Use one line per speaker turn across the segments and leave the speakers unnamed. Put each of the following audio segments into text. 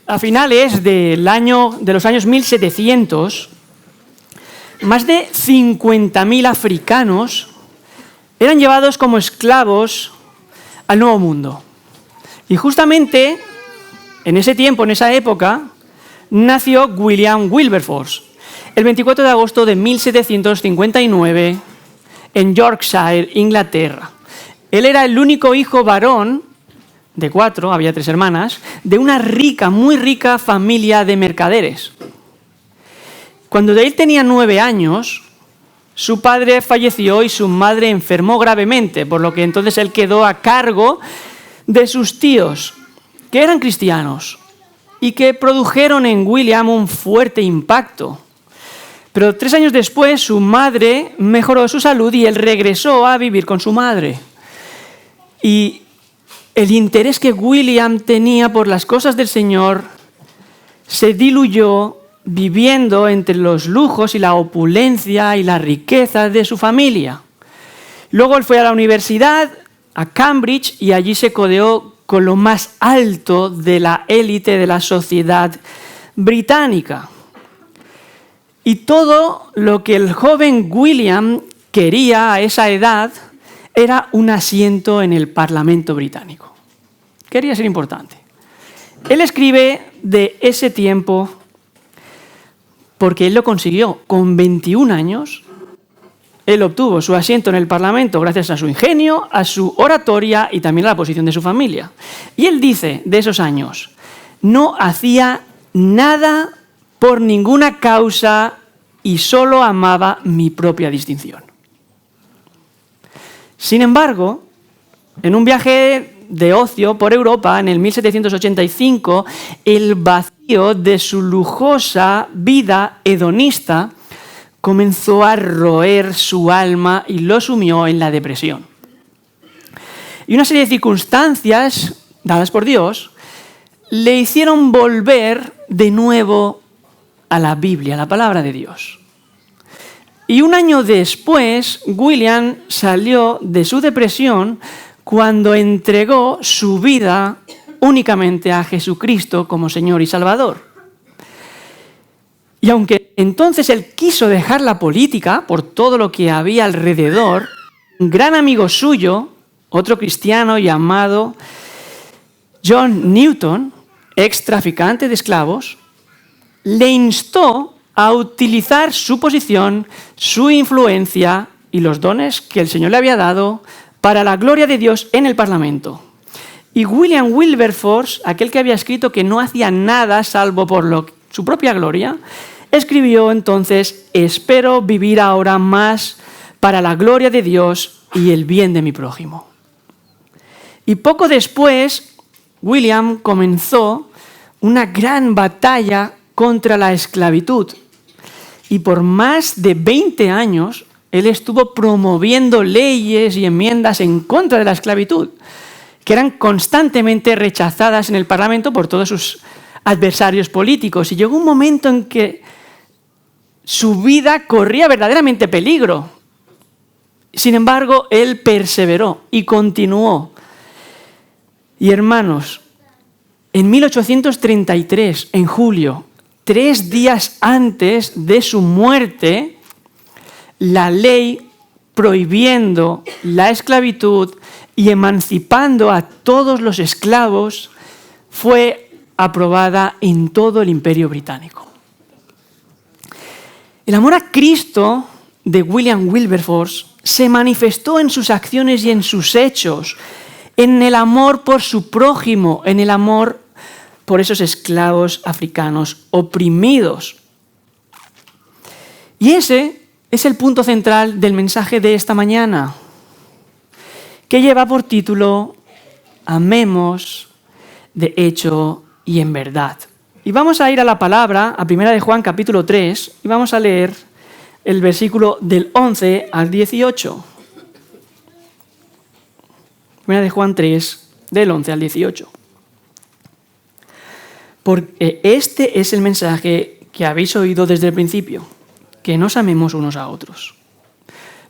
a finales de los años 1700, más de 50.000 africanos eran llevados como esclavos al Nuevo Mundo. Y justamente en ese tiempo, en esa época, nació William Wilberforce, el 24 de agosto de 1759, en Yorkshire, Inglaterra. Él era el único hijo varón de 4, había 3 hermanas, de una rica, muy rica familia de mercaderes. Cuando él tenía 9 años, su padre falleció y su madre enfermó gravemente, por lo que entonces él quedó a cargo de sus tíos, que eran cristianos y que produjeron en William un fuerte impacto. Pero 3 años después su madre mejoró su salud y él regresó a vivir con su madre. Y el interés que William tenía por las cosas del Señor se diluyó viviendo entre los lujos y la opulencia y la riqueza de su familia. Luego él fue a la universidad, a Cambridge, y allí se codeó con lo más alto de la élite de la sociedad británica. Y todo lo que el joven William quería a esa edad era un asiento en el Parlamento británico. Quería ser importante. Él escribe de ese tiempo porque él lo consiguió. Con 21 años, él obtuvo su asiento en el Parlamento gracias a su ingenio, a su oratoria y también a la posición de su familia. Y él dice de esos años: no hacía nada por ninguna causa y solo amaba mi propia distinción. Sin embargo, en un viaje de ocio por Europa en el 1785, el vacío de su lujosa vida hedonista comenzó a roer su alma y lo sumió en la depresión. Y una serie de circunstancias dadas por Dios le hicieron volver de nuevo a la Biblia, a la palabra de Dios. Y un año después, William salió de su depresión cuando entregó su vida únicamente a Jesucristo como Señor y Salvador. Y aunque entonces él quiso dejar la política por todo lo que había alrededor, un gran amigo suyo, otro cristiano llamado John Newton, ex traficante de esclavos, le instó a utilizar su posición, su influencia y los dones que el Señor le había dado para la gloria de Dios en el Parlamento. Y William Wilberforce, aquel que había escrito que no hacía nada salvo por su propia gloria, escribió entonces: espero vivir ahora más para la gloria de Dios y el bien de mi prójimo. Y poco después, William comenzó una gran batalla contra la esclavitud. Y por más de 20 años, él estuvo promoviendo leyes y enmiendas en contra de la esclavitud, que eran constantemente rechazadas en el Parlamento por todos sus adversarios políticos. Y llegó un momento en que su vida corría verdaderamente peligro. Sin embargo, él perseveró y continuó. Y hermanos, en 1833, en julio, 3 días antes de su muerte, la ley prohibiendo la esclavitud y emancipando a todos los esclavos fue aprobada en todo el Imperio Británico. El amor a Cristo de William Wilberforce se manifestó en sus acciones y en sus hechos, en el amor por su prójimo, en el amor por esos esclavos africanos oprimidos. Y ese es el punto central del mensaje de esta mañana, que lleva por título: amemos de hecho y en verdad. Y vamos a ir a la palabra, a 1 de Juan capítulo 3, y vamos a leer el versículo del 11 al 18. 1 de Juan 3, del 11 al 18. Porque este es el mensaje que habéis oído desde el principio, que nos amemos unos a otros.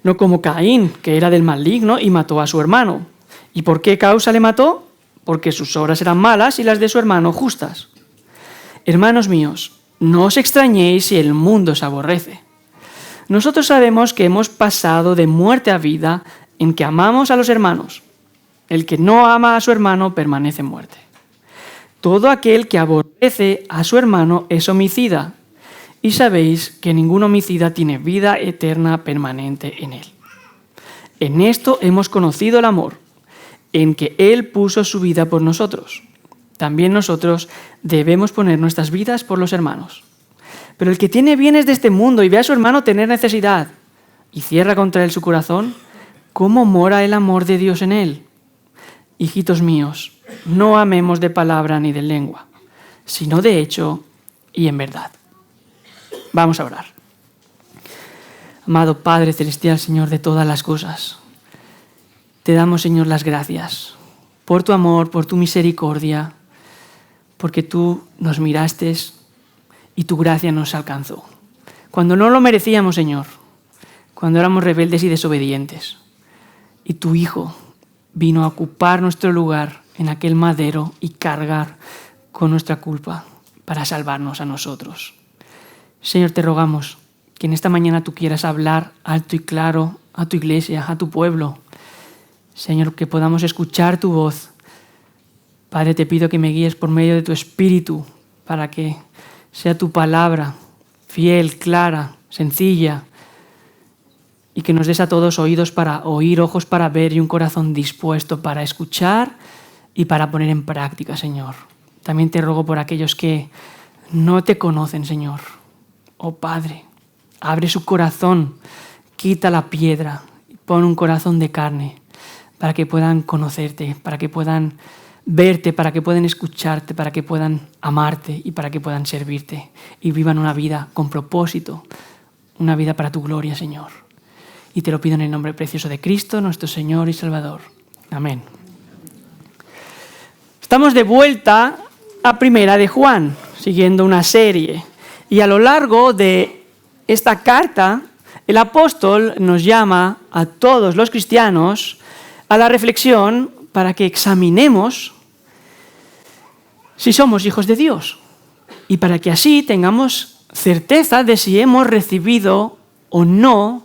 No como Caín, que era del maligno y mató a su hermano. ¿Y por qué causa le mató? Porque sus obras eran malas y las de su hermano justas. Hermanos míos, no os extrañéis si el mundo os aborrece. Nosotros sabemos que hemos pasado de muerte a vida en que amamos a los hermanos. El que no ama a su hermano permanece en muerte. Todo aquel que aborrece a su hermano es homicida, y sabéis que ningún homicida tiene vida eterna permanente en él. En esto hemos conocido el amor, en que Él puso su vida por nosotros. También nosotros debemos poner nuestras vidas por los hermanos. Pero el que tiene bienes de este mundo y ve a su hermano tener necesidad y cierra contra él su corazón, ¿cómo mora el amor de Dios en él? Hijitos míos, no amemos de palabra ni de lengua, sino de hecho y en verdad. Vamos a orar. Amado Padre Celestial, Señor de todas las cosas, te damos, Señor, las gracias por tu amor, por tu misericordia, porque tú nos miraste y tu gracia nos alcanzó. Cuando no lo merecíamos, Señor, cuando éramos rebeldes y desobedientes, y tu Hijo vino a ocupar nuestro lugar en aquel madero y cargar con nuestra culpa para salvarnos a nosotros. Señor, te rogamos que en esta mañana tú quieras hablar alto y claro a tu iglesia, a tu pueblo. Señor, que podamos escuchar tu voz. Padre, te pido que me guíes por medio de tu Espíritu para que sea tu palabra fiel, clara, sencilla, y que nos des a todos oídos para oír, ojos para ver y un corazón dispuesto para escuchar y para poner en práctica, Señor. También te ruego por aquellos que no te conocen, Señor. Oh Padre, abre su corazón, quita la piedra y pon un corazón de carne para que puedan conocerte, para que puedan verte, para que puedan escucharte, para que puedan amarte y para que puedan servirte y vivan una vida con propósito, una vida para tu gloria, Señor. Y te lo pido en el nombre precioso de Cristo, nuestro Señor y Salvador. Amén. Estamos de vuelta a Primera de Juan, siguiendo una serie. Y a lo largo de esta carta, el apóstol nos llama a todos los cristianos a la reflexión para que examinemos si somos hijos de Dios y para que así tengamos certeza de si hemos recibido o no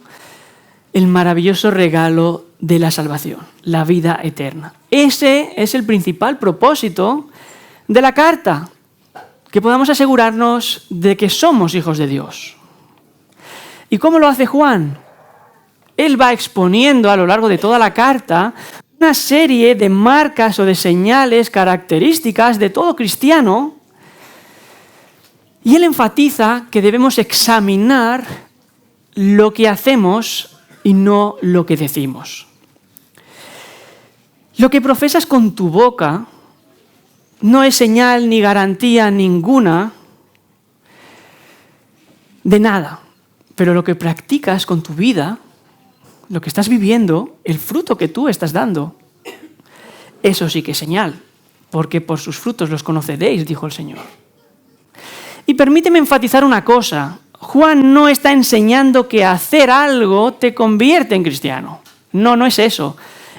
el maravilloso regalo de la salvación, la vida eterna. Ese es el principal propósito de la carta, que podamos asegurarnos de que somos hijos de Dios. ¿Y cómo lo hace Juan? Él va exponiendo a lo largo de toda la carta una serie de marcas o de señales características de todo cristiano, y él enfatiza que debemos examinar lo que hacemos y no lo que decimos. Lo que profesas con tu boca no es señal ni garantía ninguna de nada, pero lo que practicas con tu vida, lo que estás viviendo, el fruto que tú estás dando, eso sí que es señal, porque por sus frutos los conoceréis, dijo el Señor. Y permíteme enfatizar una cosa. Juan no está enseñando que hacer algo te convierte en cristiano. No, no es eso.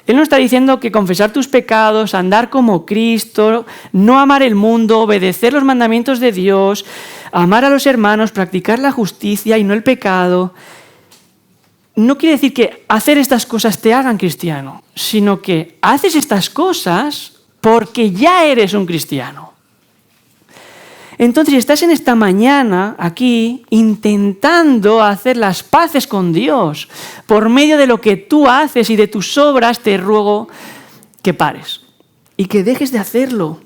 Él no está diciendo que confesar tus pecados, andar como Cristo, no amar el mundo, obedecer los mandamientos de Dios, amar a los hermanos, practicar la justicia y no el pecado, no quiere decir que hacer estas cosas te hagan cristiano, sino que haces estas cosas porque ya eres un cristiano. Entonces, si estás en esta mañana aquí intentando hacer las paces con Dios por medio de lo que tú haces y de tus obras, te ruego que pares y que dejes de hacerlo,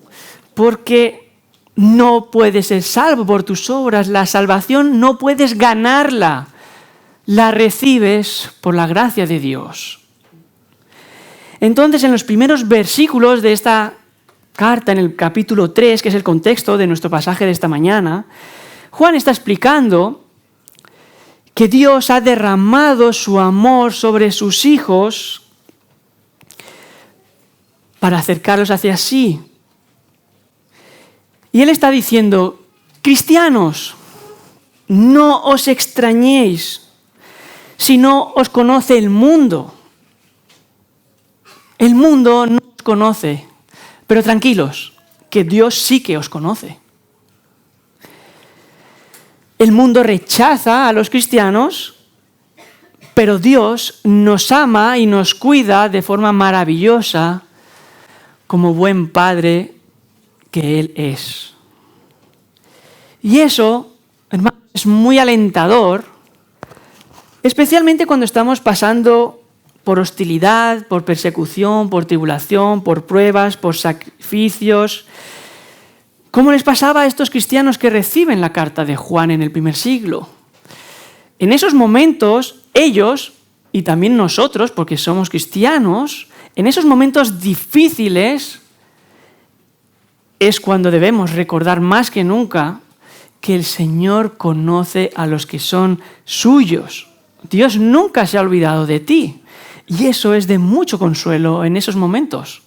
porque no puedes ser salvo por tus obras. La salvación no puedes ganarla, la recibes por la gracia de Dios. Entonces, en los primeros versículos de esta carta, en el capítulo 3, que es el contexto de nuestro pasaje de esta mañana, Juan está explicando que Dios ha derramado su amor sobre sus hijos para acercarlos hacia sí. Y él está diciendo: cristianos, no os extrañéis si no os conoce el mundo. El mundo no os conoce. Pero tranquilos, que Dios sí que os conoce. El mundo rechaza a los cristianos, pero Dios nos ama y nos cuida de forma maravillosa como buen padre que Él es. Y eso, hermanos, es muy alentador, especialmente cuando estamos pasando por hostilidad, por persecución, por tribulación, por pruebas, por sacrificios. ¿Cómo les pasaba a estos cristianos que reciben la carta de Juan en el primer siglo? En esos momentos, ellos, y también nosotros, porque somos cristianos, en esos momentos difíciles es cuando debemos recordar más que nunca que el Señor conoce a los que son suyos. Dios nunca se ha olvidado de ti. Y eso es de mucho consuelo en esos momentos.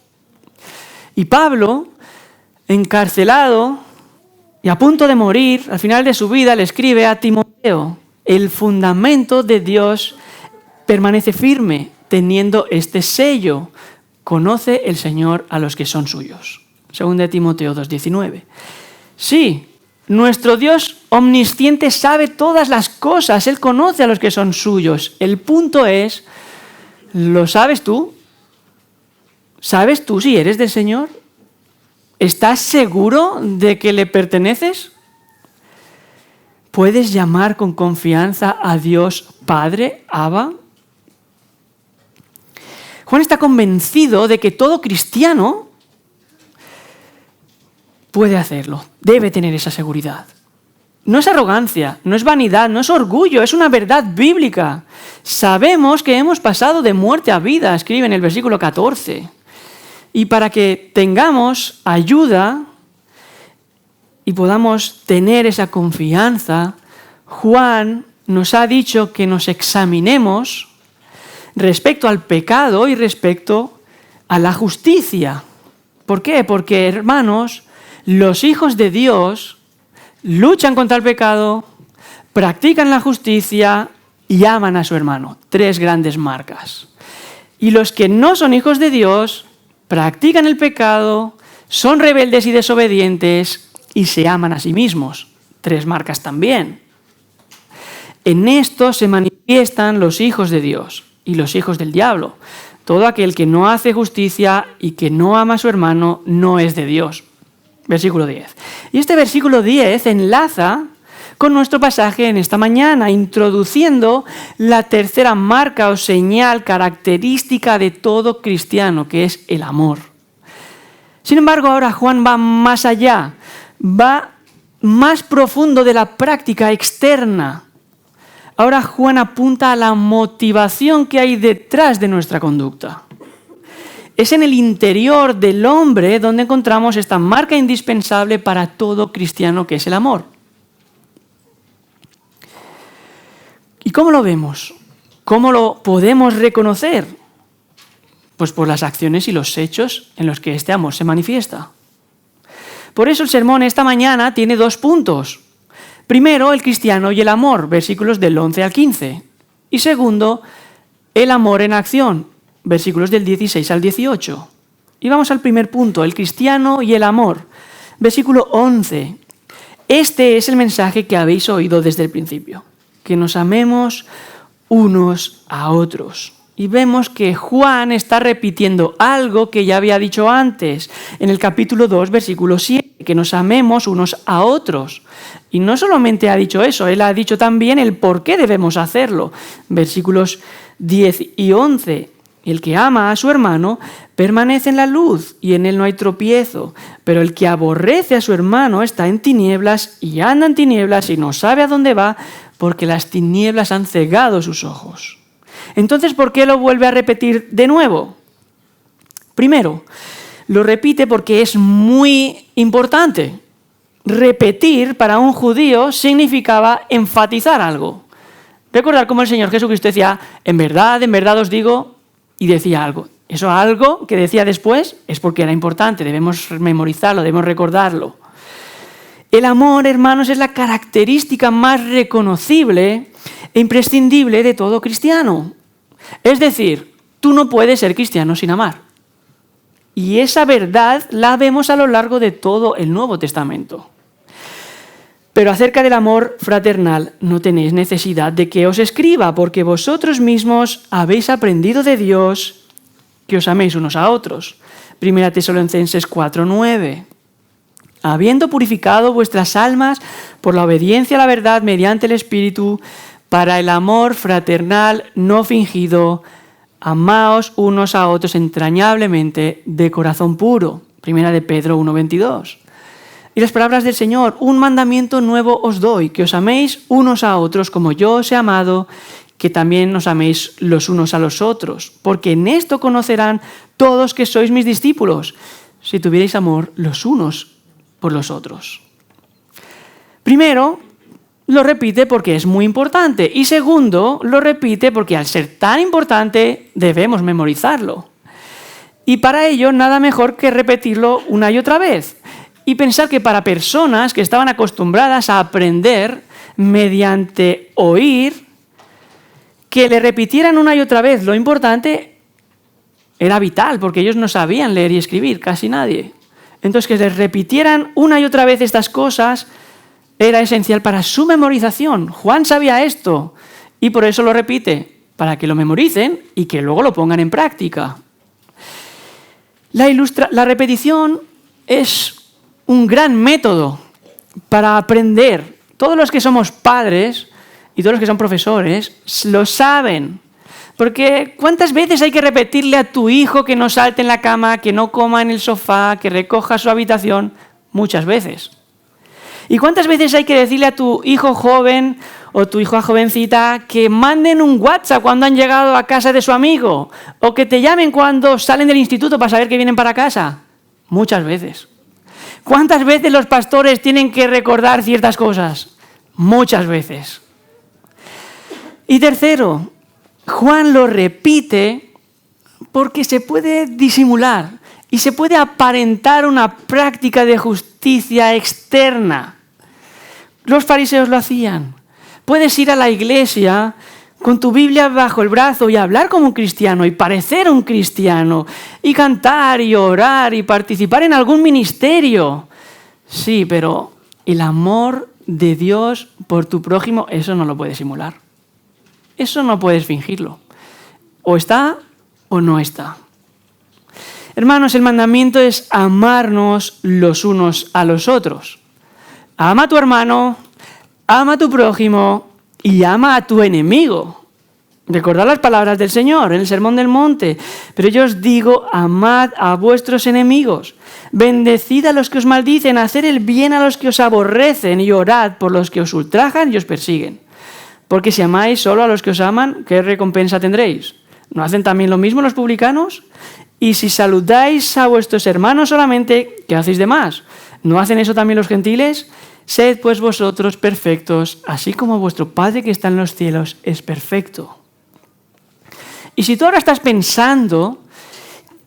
Y Pablo, encarcelado y a punto de morir, al final de su vida le escribe a Timoteo: el fundamento de Dios permanece firme, teniendo este sello: conoce el Señor a los que son suyos. 2 Timoteo 2:19. Sí, nuestro Dios omnisciente sabe todas las cosas, Él conoce a los que son suyos. El punto es, ¿lo sabes tú? ¿Sabes tú si eres del Señor? ¿Estás seguro de que le perteneces? ¿Puedes llamar con confianza a Dios Padre, Abba? Juan está convencido de que todo cristiano puede hacerlo, debe tener esa seguridad. No es arrogancia, no es vanidad, no es orgullo, es una verdad bíblica. Sabemos que hemos pasado de muerte a vida, escribe en el versículo 14. Y para que tengamos ayuda y podamos tener esa confianza, Juan nos ha dicho que nos examinemos respecto al pecado y respecto a la justicia. ¿Por qué? Porque, hermanos, los hijos de Dios luchan contra el pecado, practican la justicia y aman a su hermano. 3 grandes marcas. Y los que no son hijos de Dios practican el pecado, son rebeldes y desobedientes y se aman a sí mismos. 3 marcas también. En esto se manifiestan los hijos de Dios y los hijos del diablo. Todo aquel que no hace justicia y que no ama a su hermano no es de Dios. Versículo 10. Y este versículo 10 enlaza con nuestro pasaje en esta mañana, introduciendo la tercera marca o señal característica de todo cristiano, que es el amor. Sin embargo, ahora Juan va más allá, va más profundo de la práctica externa. Ahora Juan apunta a la motivación que hay detrás de nuestra conducta. Es en el interior del hombre donde encontramos esta marca indispensable para todo cristiano, que es el amor. ¿Y cómo lo vemos? ¿Cómo lo podemos reconocer? Pues por las acciones y los hechos en los que este amor se manifiesta. Por eso el sermón esta mañana tiene 2 puntos. Primero, el cristiano y el amor, versículos del 11 al 15. Y segundo, el amor en acción, versículos del 16 al 18. Y vamos al primer punto, el cristiano y el amor. Versículo 11. Este es el mensaje que habéis oído desde el principio, que nos amemos unos a otros. Y vemos que Juan está repitiendo algo que ya había dicho antes, en el capítulo 2, versículo 7, que nos amemos unos a otros. Y no solamente ha dicho eso, él ha dicho también el por qué debemos hacerlo. Versículos 10 y 11. El que ama a su hermano permanece en la luz y en él no hay tropiezo. Pero el que aborrece a su hermano está en tinieblas y anda en tinieblas y no sabe a dónde va porque las tinieblas han cegado sus ojos. Entonces, ¿por qué lo vuelve a repetir de nuevo? Primero, lo repite porque es muy importante. Repetir para un judío significaba enfatizar algo. Recordar cómo el Señor Jesucristo decía, en verdad os digo, y decía algo. Eso algo que decía después es porque era importante, debemos memorizarlo, debemos recordarlo. El amor, hermanos, es la característica más reconocible e imprescindible de todo cristiano. Es decir, tú no puedes ser cristiano sin amar. Y esa verdad la vemos a lo largo de todo el Nuevo Testamento. Pero acerca del amor fraternal no tenéis necesidad de que os escriba, porque vosotros mismos habéis aprendido de Dios que os améis unos a otros. 1 Tesalonicenses 4:9. Habiendo purificado vuestras almas por la obediencia a la verdad mediante el Espíritu, para el amor fraternal no fingido, amaos unos a otros entrañablemente de corazón puro. 1 Pedro 1:22. Y las palabras del Señor: un mandamiento nuevo os doy, que os améis unos a otros como yo os he amado, que también os améis los unos a los otros, porque en esto conocerán todos que sois mis discípulos, si tuvierais amor los unos por los otros. Primero, lo repite porque es muy importante, y segundo, lo repite porque al ser tan importante debemos memorizarlo. Y para ello nada mejor que repetirlo una y otra vez. Y pensar que para personas que estaban acostumbradas a aprender mediante oír, que le repitieran una y otra vez lo importante era vital, porque ellos no sabían leer y escribir, casi nadie. Entonces, que les repitieran una y otra vez estas cosas era esencial para su memorización. Juan sabía esto y por eso lo repite, para que lo memoricen y que luego lo pongan en práctica. La repetición es un gran método para aprender. Todos los que somos padres y todos los que son profesores lo saben. Porque ¿cuántas veces hay que repetirle a tu hijo que no salte en la cama, que no coma en el sofá, que recoja su habitación? Muchas veces. ¿Y cuántas veces hay que decirle a tu hijo joven o tu hija jovencita que manden un WhatsApp cuando han llegado a casa de su amigo? O que te llamen cuando salen del instituto para saber que vienen para casa? Muchas veces. ¿Cuántas veces los pastores tienen que recordar ciertas cosas? Muchas veces. Y tercero, Juan lo repite porque se puede disimular y se puede aparentar una práctica de justicia externa. Los fariseos lo hacían. Puedes ir a la iglesia con tu Biblia bajo el brazo y hablar como un cristiano y parecer un cristiano y cantar y orar y participar en algún ministerio. Sí, pero el amor de Dios por tu prójimo, eso no lo puedes simular. Eso no puedes fingirlo. O está o no está. Hermanos, el mandamiento es amarnos los unos a los otros. Ama a tu hermano, ama a tu prójimo y ama a tu enemigo. Recordad las palabras del Señor en el Sermón del Monte. Pero yo os digo, amad a vuestros enemigos, bendecid a los que os maldicen, haced el bien a los que os aborrecen y orad por los que os ultrajan y os persiguen. Porque si amáis solo a los que os aman, ¿qué recompensa tendréis? ¿No hacen también lo mismo los publicanos? Y si saludáis a vuestros hermanos solamente, ¿qué hacéis de más? ¿No hacen eso también los gentiles? Sed pues vosotros perfectos, así como vuestro Padre que está en los cielos es perfecto. Y si tú ahora estás pensando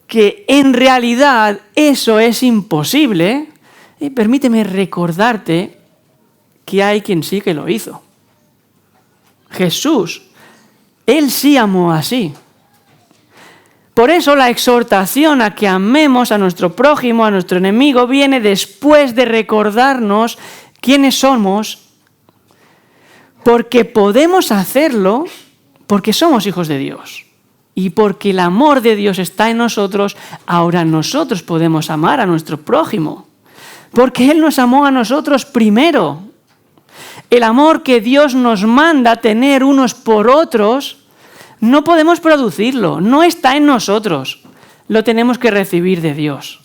que en realidad eso es imposible, permíteme recordarte que hay quien sí que lo hizo. Jesús, Él sí amó así. Por eso la exhortación a que amemos a nuestro prójimo, a nuestro enemigo, viene después de recordarnos quiénes somos, porque podemos hacerlo porque somos hijos de Dios. Y porque el amor de Dios está en nosotros, ahora nosotros podemos amar a nuestro prójimo. Porque Él nos amó a nosotros primero. El amor que Dios nos manda tener unos por otros, no podemos producirlo, no está en nosotros. Lo tenemos que recibir de Dios.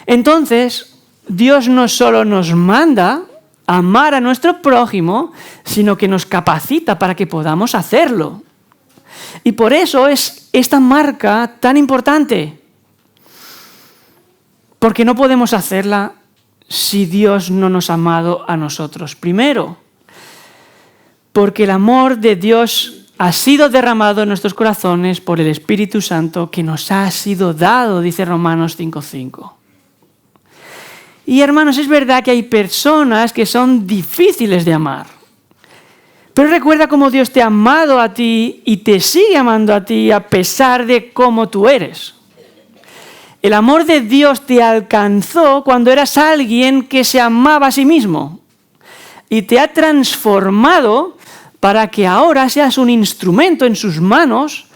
Entonces, Dios no solo nos manda amar a nuestro prójimo, sino que nos capacita para que podamos hacerlo. Y por eso es esta marca tan importante. Porque no podemos hacerla si Dios no nos ha amado a nosotros primero. Porque el amor de Dios ha sido derramado en nuestros corazones por el Espíritu Santo que nos ha sido dado, dice Romanos 5:5. Y hermanos, es verdad que hay personas que son difíciles de amar. Pero recuerda cómo Dios te ha amado a ti y te sigue amando a ti a pesar de cómo tú eres. El amor de Dios te alcanzó cuando eras alguien que se amaba a sí mismo y te ha transformado para que ahora seas un instrumento en sus manos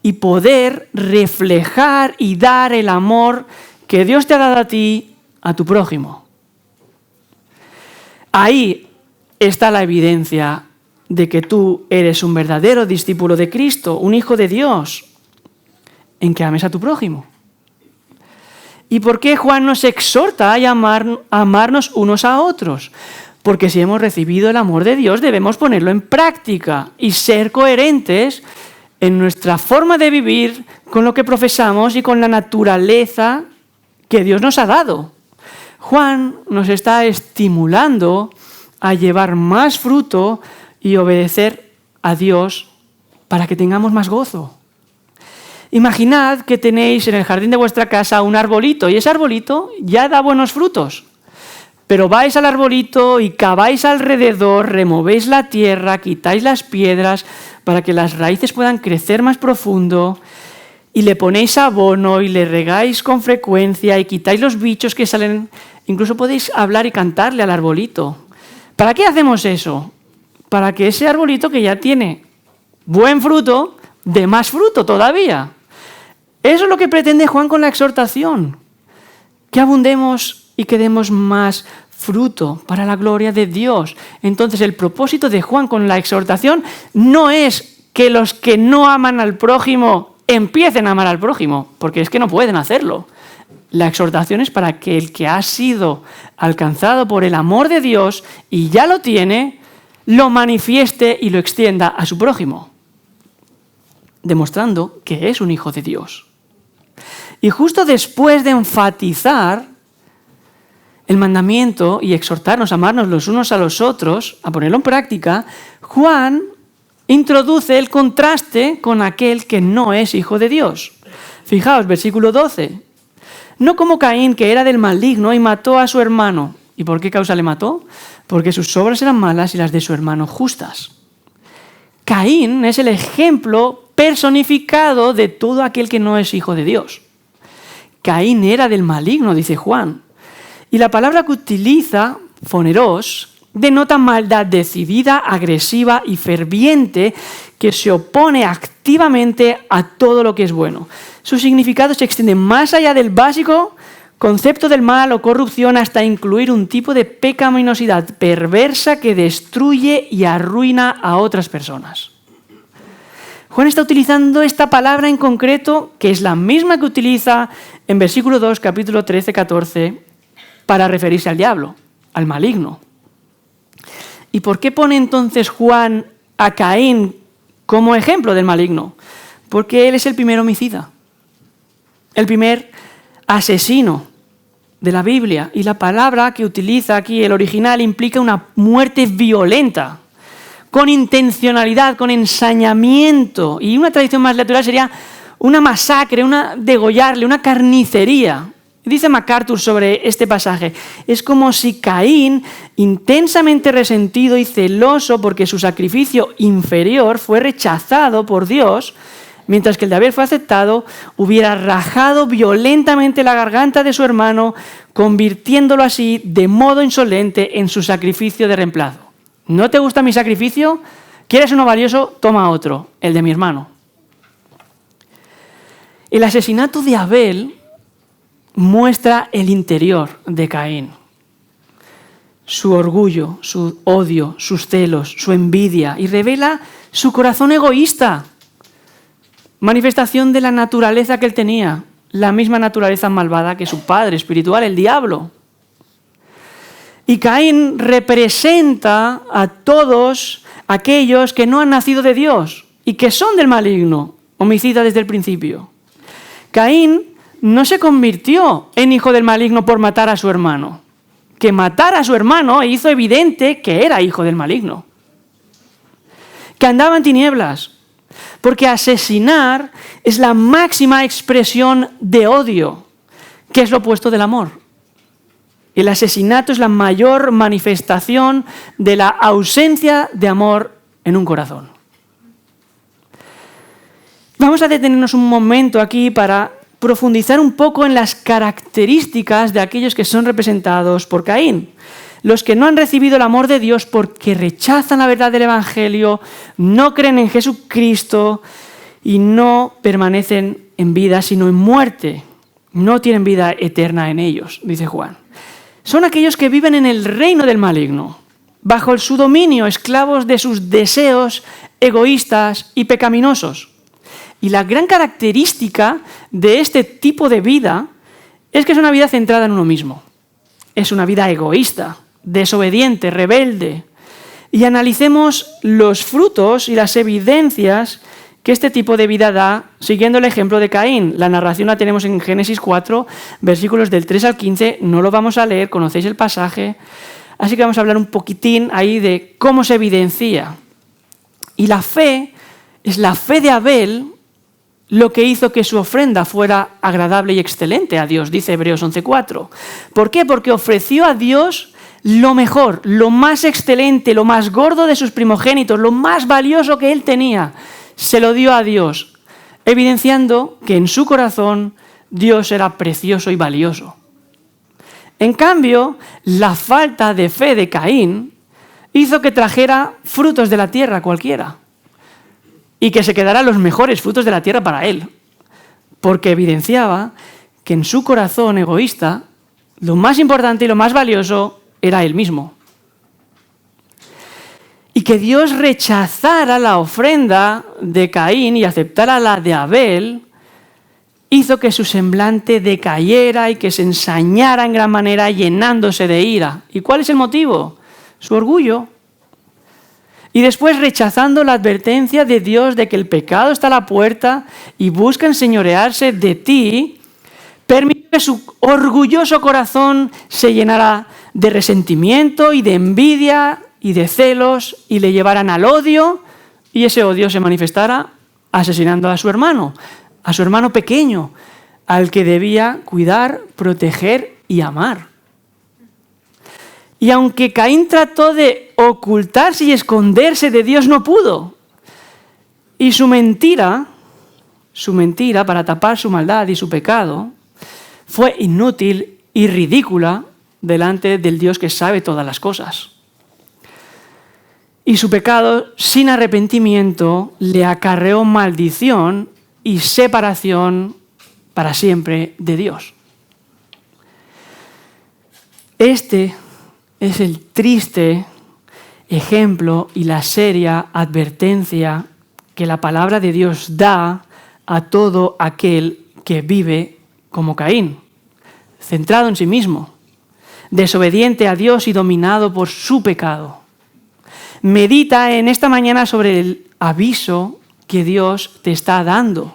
y poder reflejar y dar el amor que Dios te ha dado a ti, a tu prójimo. Ahí está la evidencia de que tú eres un verdadero discípulo de Cristo, un hijo de Dios, en que ames a tu prójimo. ¿Y por qué Juan nos exhorta a amarnos unos a otros? Porque si hemos recibido el amor de Dios, debemos ponerlo en práctica y ser coherentes en nuestra forma de vivir con lo que profesamos y con la naturaleza que Dios nos ha dado. Juan nos está estimulando a llevar más fruto y obedecer a Dios para que tengamos más gozo. Imaginad que tenéis en el jardín de vuestra casa un arbolito y ese arbolito ya da buenos frutos. Pero vais al arbolito y caváis alrededor, removéis la tierra, quitáis las piedras para que las raíces puedan crecer más profundo y le ponéis abono y le regáis con frecuencia y quitáis los bichos que salen. Incluso podéis hablar y cantarle al arbolito. ¿Para qué hacemos eso? Para que ese arbolito que ya tiene buen fruto, dé más fruto todavía. Eso es lo que pretende Juan con la exhortación, que abundemos y que demos más fruto para la gloria de Dios. Entonces el propósito de Juan con la exhortación no es que los que no aman al prójimo empiecen a amar al prójimo, porque es que no pueden hacerlo. La exhortación es para que el que ha sido alcanzado por el amor de Dios y ya lo tiene, lo manifieste y lo extienda a su prójimo, demostrando que es un hijo de Dios. Y justo después de enfatizar el mandamiento y exhortarnos a amarnos los unos a los otros, a ponerlo en práctica, Juan introduce el contraste con aquel que no es hijo de Dios. Fijaos, versículo 12. No como Caín, que era del maligno y mató a su hermano. ¿Y por qué causa le mató? Porque sus obras eran malas y las de su hermano justas. Caín es el ejemplo personificado de todo aquel que no es hijo de Dios. Caín era del maligno, dice Juan. Y la palabra que utiliza, foneros, denota maldad decidida, agresiva y ferviente que se opone activamente a todo lo que es bueno. Su significado se extiende más allá del básico concepto del mal o corrupción hasta incluir un tipo de pecaminosidad perversa que destruye y arruina a otras personas. Juan está utilizando esta palabra en concreto, que es la misma que utiliza en versículo 2, capítulo 13, 14, para referirse al diablo, al maligno. ¿Y por qué pone entonces Juan a Caín como ejemplo del maligno? Porque él es el primer homicida, el primer asesino de la Biblia. Y la palabra que utiliza aquí, el original, implica una muerte violenta, con intencionalidad, con ensañamiento. Y una traducción más literal sería una masacre, una degollarle, una carnicería. Dice MacArthur sobre este pasaje, es como si Caín, intensamente resentido y celoso porque su sacrificio inferior fue rechazado por Dios, mientras que el de Abel fue aceptado, hubiera rajado violentamente la garganta de su hermano, convirtiéndolo así de modo insolente en su sacrificio de reemplazo. ¿No te gusta mi sacrificio? ¿Quieres uno valioso? Toma otro, el de mi hermano. El asesinato de Abel muestra el interior de Caín. Su orgullo, su odio, sus celos, su envidia, y revela su corazón egoísta. Manifestación de la naturaleza que él tenía, la misma naturaleza malvada que su padre espiritual, el diablo. Y Caín representa a todos aquellos que no han nacido de Dios y que son del maligno, homicida desde el principio. Caín no se convirtió en hijo del maligno por matar a su hermano. Que matar a su hermano hizo evidente que era hijo del maligno. Que andaba en tinieblas. Porque asesinar es la máxima expresión de odio, que es lo opuesto del amor. El asesinato es la mayor manifestación de la ausencia de amor en un corazón. Vamos a detenernos un momento aquí para profundizar un poco en las características de aquellos que son representados por Caín. Los que no han recibido el amor de Dios porque rechazan la verdad del Evangelio, no creen en Jesucristo y no permanecen en vida, sino en muerte. No tienen vida eterna en ellos, dice Juan. Son aquellos que viven en el reino del maligno, bajo su dominio, esclavos de sus deseos egoístas y pecaminosos. Y la gran característica de este tipo de vida es que es una vida centrada en uno mismo. Es una vida egoísta, desobediente, rebelde. Y analicemos los frutos y las evidencias que este tipo de vida da siguiendo el ejemplo de Caín. La narración la tenemos en Génesis 4, versículos del 3 al 15. No lo vamos a leer, conocéis el pasaje. Así que vamos a hablar un poquitín ahí de cómo se evidencia. Y la fe es la fe de Abel lo que hizo que su ofrenda fuera agradable y excelente a Dios, dice Hebreos 11:4. ¿Por qué? Porque ofreció a Dios lo mejor, lo más excelente, lo más gordo de sus primogénitos, lo más valioso que él tenía. Se lo dio a Dios, evidenciando que en su corazón Dios era precioso y valioso. En cambio, la falta de fe de Caín hizo que trajera frutos de la tierra cualquiera y que se quedaran los mejores frutos de la tierra para él, porque evidenciaba que en su corazón egoísta lo más importante y lo más valioso era él mismo. Y que Dios rechazara la ofrenda de Caín y aceptara la de Abel hizo que su semblante decayera y que se ensañara en gran manera, llenándose de ira. ¿Y cuál es el motivo? Su orgullo. Y después, rechazando la advertencia de Dios de que el pecado está a la puerta y busca enseñorearse de ti, permitió que su orgulloso corazón se llenara de resentimiento y de envidia y de celos y le llevaran al odio, y ese odio se manifestara asesinando a su hermano pequeño, al que debía cuidar, proteger y amar. Y aunque Caín trató de ocultarse y esconderse de Dios, no pudo. Y su mentira para tapar su maldad y su pecado fue inútil y ridícula delante del Dios que sabe todas las cosas. Y su pecado, sin arrepentimiento, le acarreó maldición y separación para siempre de Dios. Este es el triste ejemplo y la seria advertencia que la palabra de Dios da a todo aquel que vive como Caín, centrado en sí mismo, desobediente a Dios y dominado por su pecado. Medita en esta mañana sobre el aviso que Dios te está dando,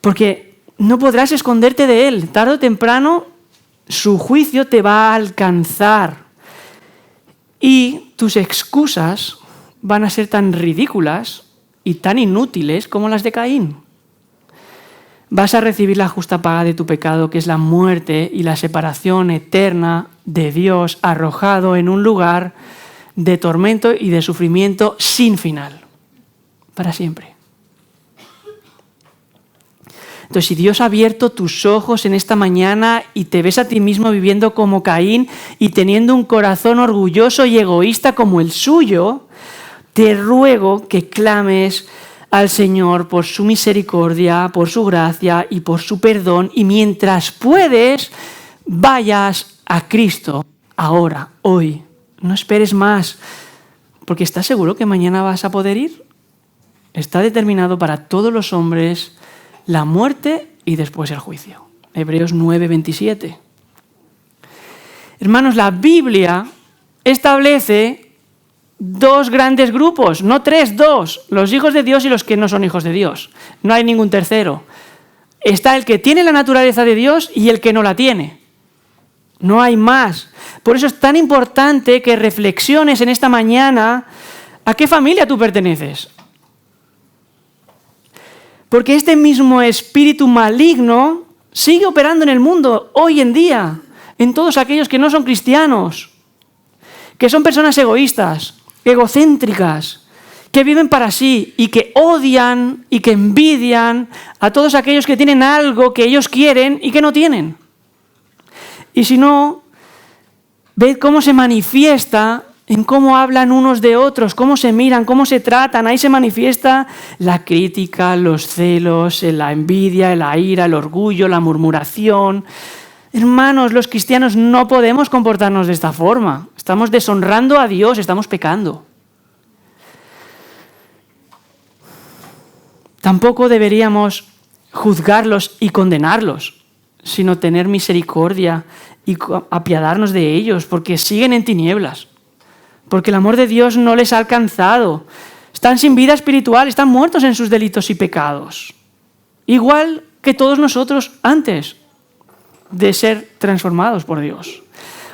porque no podrás esconderte de Él. Tarde o temprano su juicio te va a alcanzar y tus excusas van a ser tan ridículas y tan inútiles como las de Caín. Vas a recibir la justa paga de tu pecado, que es la muerte y la separación eterna de Dios, arrojado en un lugar de tormento y de sufrimiento sin final, para siempre. Entonces, si Dios ha abierto tus ojos en esta mañana y te ves a ti mismo viviendo como Caín y teniendo un corazón orgulloso y egoísta como el suyo, te ruego que clames al Señor por su misericordia, por su gracia y por su perdón, y mientras puedes, vayas a Cristo ahora, hoy. No esperes más, porque ¿estás seguro que mañana vas a poder ir? Está determinado para todos los hombres la muerte y después el juicio. Hebreos 9:27. Hermanos, la Biblia establece dos grandes grupos, no tres, dos: los hijos de Dios y los que no son hijos de Dios. No hay ningún tercero. Está el que tiene la naturaleza de Dios y el que no la tiene. No hay más. Por eso es tan importante que reflexiones en esta mañana a qué familia tú perteneces. Porque este mismo espíritu maligno sigue operando en el mundo hoy en día, en todos aquellos que no son cristianos, que son personas egoístas, egocéntricas, que viven para sí y que odian y que envidian a todos aquellos que tienen algo que ellos quieren y que no tienen. Y si no, ved cómo se manifiesta en cómo hablan unos de otros, cómo se miran, cómo se tratan. Ahí se manifiesta la crítica, los celos, la envidia, la ira, el orgullo, la murmuración. Hermanos, los cristianos no podemos comportarnos de esta forma. Estamos deshonrando a Dios, estamos pecando. Tampoco deberíamos juzgarlos y condenarlos, sino tener misericordia y apiadarnos de ellos, porque siguen en tinieblas, porque el amor de Dios no les ha alcanzado. Están sin vida espiritual, están muertos en sus delitos y pecados, igual que todos nosotros antes de ser transformados por Dios.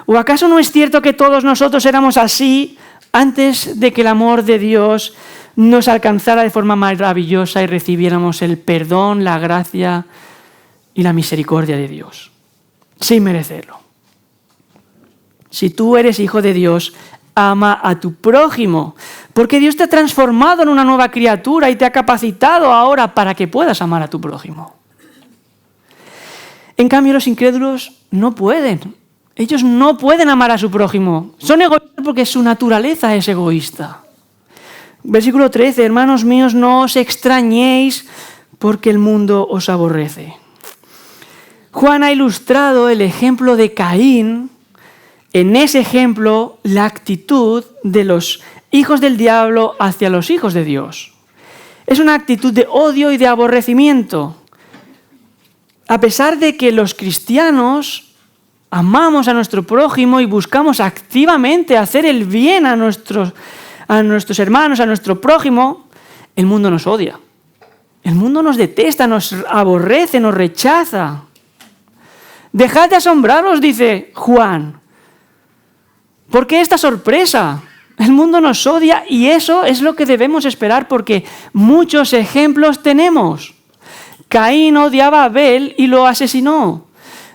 ¿O acaso no es cierto que todos nosotros éramos así antes de que el amor de Dios nos alcanzara de forma maravillosa y recibiéramos el perdón, la gracia y la misericordia de Dios, sin merecerlo? Si tú eres hijo de Dios, ama a tu prójimo, porque Dios te ha transformado en una nueva criatura y te ha capacitado ahora para que puedas amar a tu prójimo. En cambio, los incrédulos no pueden. Ellos no pueden amar a su prójimo. Son egoístas porque su naturaleza es egoísta. Versículo 13, hermanos míos, no os extrañéis porque el mundo os aborrece. Juan ha ilustrado el ejemplo de Caín. En ese ejemplo, la actitud de los hijos del diablo hacia los hijos de Dios. Es una actitud de odio y de aborrecimiento. A pesar de que los cristianos amamos a nuestro prójimo y buscamos activamente hacer el bien a nuestros hermanos, a nuestro prójimo, el mundo nos odia. El mundo nos detesta, nos aborrece, nos rechaza. Dejad de asombraros, dice Juan. ¿Por qué esta sorpresa? El mundo nos odia y eso es lo que debemos esperar porque muchos ejemplos tenemos. Caín odiaba a Abel y lo asesinó.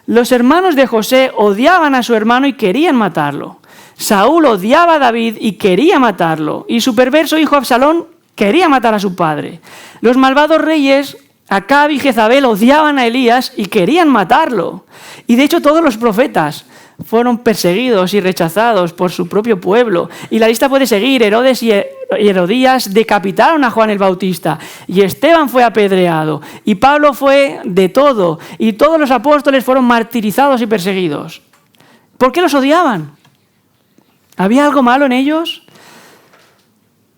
Los hermanos de José odiaban a su hermano y querían matarlo. Saúl odiaba a David y quería matarlo. Y su perverso hijo Absalón quería matar a su padre. Los malvados reyes Acab y Jezabel odiaban a Elías y querían matarlo. Y de hecho todos los profetas fueron perseguidos y rechazados por su propio pueblo. Y la lista puede seguir. Herodes y Herodías decapitaron a Juan el Bautista. Y Esteban fue apedreado. Y Pablo fue de todo. Y todos los apóstoles fueron martirizados y perseguidos. ¿Por qué los odiaban? ¿Había algo malo en ellos?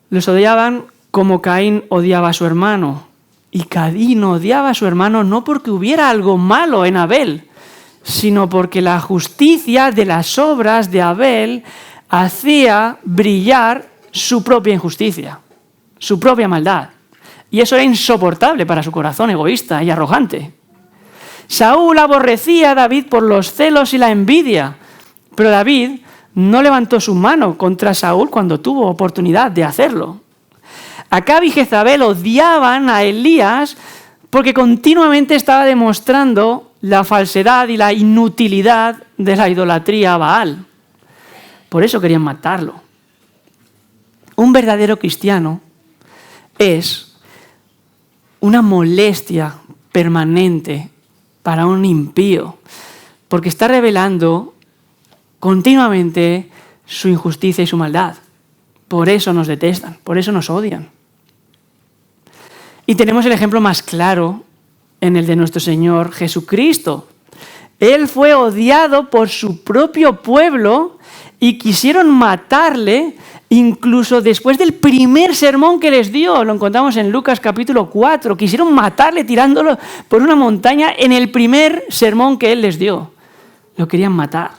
Los odiaban como Caín odiaba a su hermano. Y Caín odiaba a su hermano no porque hubiera algo malo en Abel, sino porque la justicia de las obras de Abel hacía brillar su propia injusticia, su propia maldad. Y eso era insoportable para su corazón egoísta y arrogante. Saúl aborrecía a David por los celos y la envidia, pero David no levantó su mano contra Saúl cuando tuvo oportunidad de hacerlo. Acab y Jezabel odiaban a Elías porque continuamente estaba demostrando la falsedad y la inutilidad de la idolatría a Baal. Por eso querían matarlo. Un verdadero cristiano es una molestia permanente para un impío, porque está revelando continuamente su injusticia y su maldad. Por eso nos detestan, por eso nos odian. Y tenemos el ejemplo más claro en el de nuestro Señor Jesucristo. Él fue odiado por su propio pueblo y quisieron matarle incluso después del primer sermón que les dio. Lo encontramos en Lucas capítulo 4. Quisieron matarle tirándolo por una montaña en el primer sermón que Él les dio. Lo querían matar.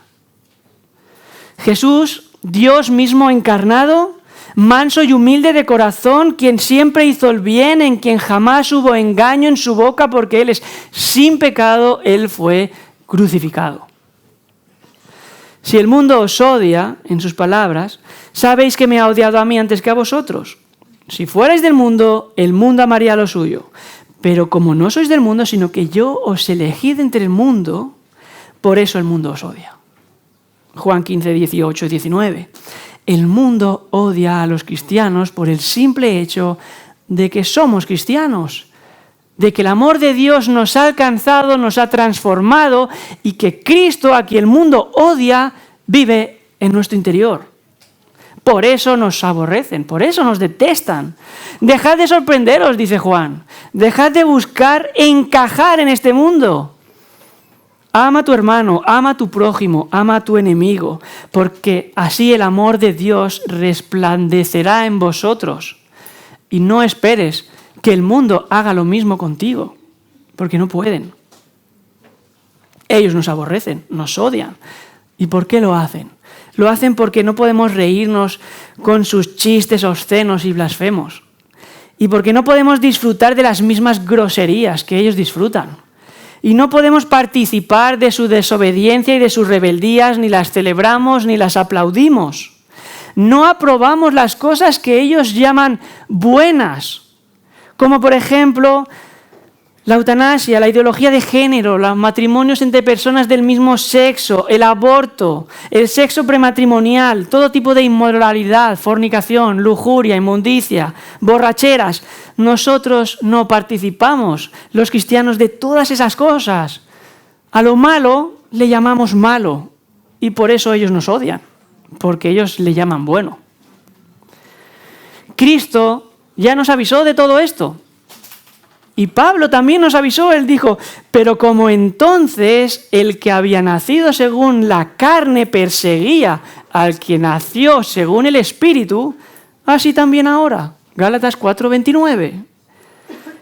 Jesús, Dios mismo encarnado, manso y humilde de corazón, quien siempre hizo el bien, en quien jamás hubo engaño en su boca, porque Él es sin pecado, Él fue crucificado. Si el mundo os odia, en sus palabras, sabéis que me ha odiado a mí antes que a vosotros. Si fuerais del mundo, el mundo amaría lo suyo. Pero como no sois del mundo, sino que yo os elegí de entre el mundo, por eso el mundo os odia. Juan 15, 18 y 19. el mundo odia a los cristianos por el simple hecho de que somos cristianos, de que el amor de Dios nos ha alcanzado, nos ha transformado y que Cristo, a quien el mundo odia, vive en nuestro interior. Por eso nos aborrecen, por eso nos detestan. Dejad de sorprenderos, dice Juan. Dejad de buscar encajar en este mundo. Ama a tu hermano, ama a tu prójimo, ama a tu enemigo, porque así el amor de Dios resplandecerá en vosotros. Y no esperes que el mundo haga lo mismo contigo, porque no pueden. Ellos nos aborrecen, nos odian. ¿Y por qué lo hacen? Lo hacen porque no podemos reírnos con sus chistes obscenos y blasfemos. Y porque no podemos disfrutar de las mismas groserías que ellos disfrutan. Y no podemos participar de su desobediencia y de sus rebeldías, ni las celebramos ni las aplaudimos. No aprobamos las cosas que ellos llaman buenas, como por ejemplo la eutanasia, la ideología de género, los matrimonios entre personas del mismo sexo, el aborto, el sexo prematrimonial, todo tipo de inmoralidad, fornicación, lujuria, inmundicia, borracheras. Nosotros no participamos, los cristianos, de todas esas cosas. A lo malo le llamamos malo y por eso ellos nos odian, porque ellos le llaman bueno. Cristo ya nos avisó de todo esto. Y Pablo también nos avisó, él dijo, pero como entonces el que había nacido según la carne perseguía al que nació según el Espíritu, así también ahora. Gálatas 4:29.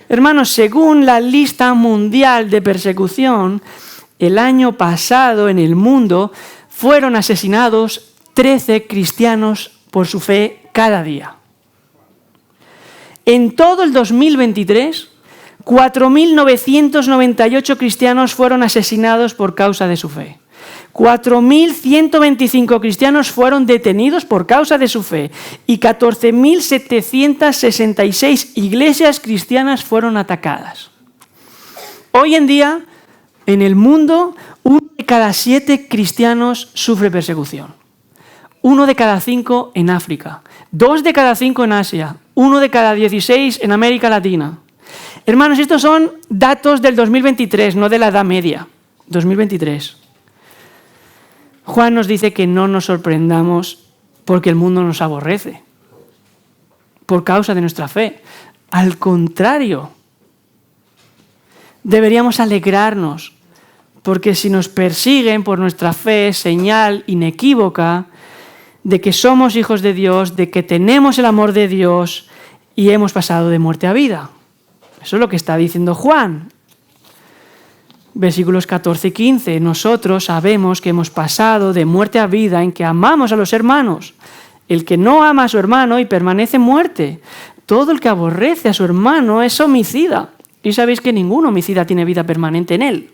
Hermanos, según la lista mundial de persecución, el año pasado en el mundo fueron asesinados 13 cristianos por su fe cada día. En todo el 2023, 4.998 cristianos fueron asesinados por causa de su fe. 4.125 cristianos fueron detenidos por causa de su fe y 14.766 iglesias cristianas fueron atacadas. Hoy en día, en el mundo, 1 de cada 7 cristianos sufre persecución. 1 de cada 5 en África, 2 de cada 5 en Asia, 1 de cada 16 en América Latina. Hermanos, estos son datos del 2023, no de la Edad Media. 2023. Juan nos dice que no nos sorprendamos porque el mundo nos aborrece, por causa de nuestra fe. Al contrario, deberíamos alegrarnos, porque si nos persiguen por nuestra fe, señal inequívoca de que somos hijos de Dios, de que tenemos el amor de Dios y hemos pasado de muerte a vida. Eso es lo que está diciendo Juan. Versículos 14 y 15. Nosotros sabemos que hemos pasado de muerte a vida en que amamos a los hermanos. El que no ama a su hermano y permanece en muerte. Todo el que aborrece a su hermano es homicida. Y sabéis que ningún homicida tiene vida permanente en él.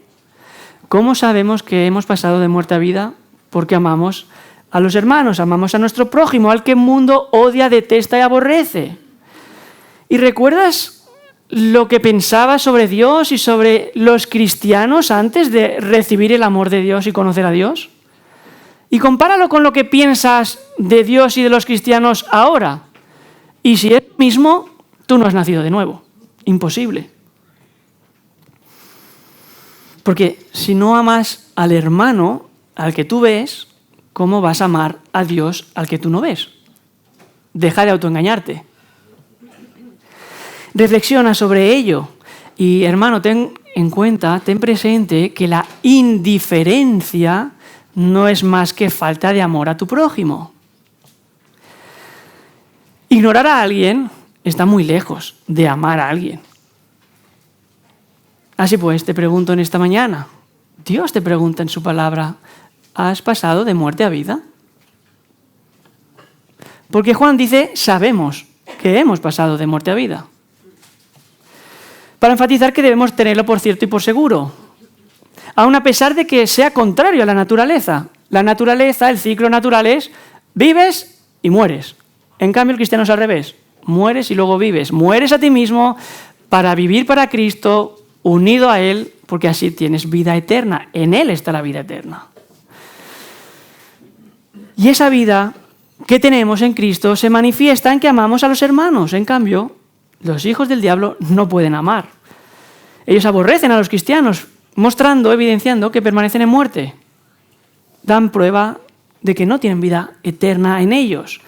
¿Cómo sabemos que hemos pasado de muerte a vida? Porque amamos a los hermanos, amamos a nuestro prójimo, al que el mundo odia, detesta y aborrece. ¿Y recuerdas lo que pensabas sobre Dios y sobre los cristianos antes de recibir el amor de Dios y conocer a Dios? Y compáralo con lo que piensas de Dios y de los cristianos ahora. Y si es lo mismo, tú no has nacido de nuevo. Imposible. Porque si no amas al hermano al que tú ves, ¿cómo vas a amar a Dios al que tú no ves? Deja de autoengañarte. Reflexiona sobre ello. Y hermano, ten en cuenta, ten presente que la indiferencia no es más que falta de amor a tu prójimo. Ignorar a alguien está muy lejos de amar a alguien. Así pues, te pregunto en esta mañana, Dios te pregunta en su palabra, ¿has pasado de muerte a vida? Porque Juan dice, sabemos que hemos pasado de muerte a vida. Para enfatizar que debemos tenerlo por cierto y por seguro, aun a pesar de que sea contrario a la naturaleza. La naturaleza, el ciclo natural es vives y mueres. En cambio, el cristiano es al revés. Mueres y luego vives. Mueres a ti mismo para vivir para Cristo, unido a Él, porque así tienes vida eterna. En Él está la vida eterna. Y esa vida que tenemos en Cristo se manifiesta en que amamos a los hermanos. En cambio, los hijos del diablo no pueden amar. Ellos aborrecen a los cristianos, evidenciando que permanecen en muerte. Dan prueba de que no tienen vida eterna en ellos.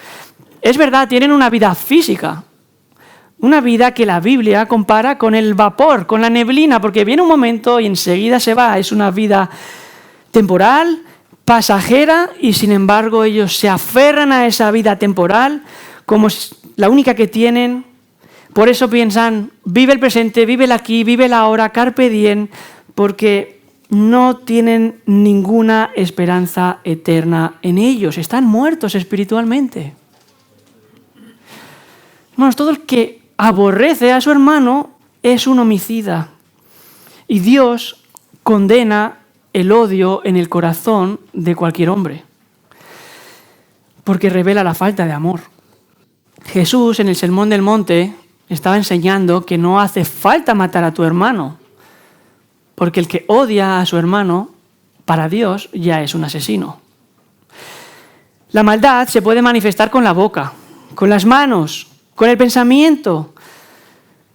Es verdad, tienen una vida física, una vida que la Biblia compara con el vapor, con la neblina, porque viene un momento y enseguida se va. Es una vida temporal, pasajera, y sin embargo ellos se aferran a esa vida temporal como la única que tienen. Por eso piensan, vive el presente, vive el aquí, vive el ahora, carpe diem, porque no tienen ninguna esperanza eterna en ellos. Están muertos espiritualmente. Hermanos, todo el que aborrece a su hermano es un homicida. Y Dios condena el odio en el corazón de cualquier hombre, porque revela la falta de amor. Jesús, en el Sermón del Monte, estaba enseñando que no hace falta matar a tu hermano, porque el que odia a su hermano, para Dios, ya es un asesino. La maldad se puede manifestar con la boca, con las manos, con el pensamiento,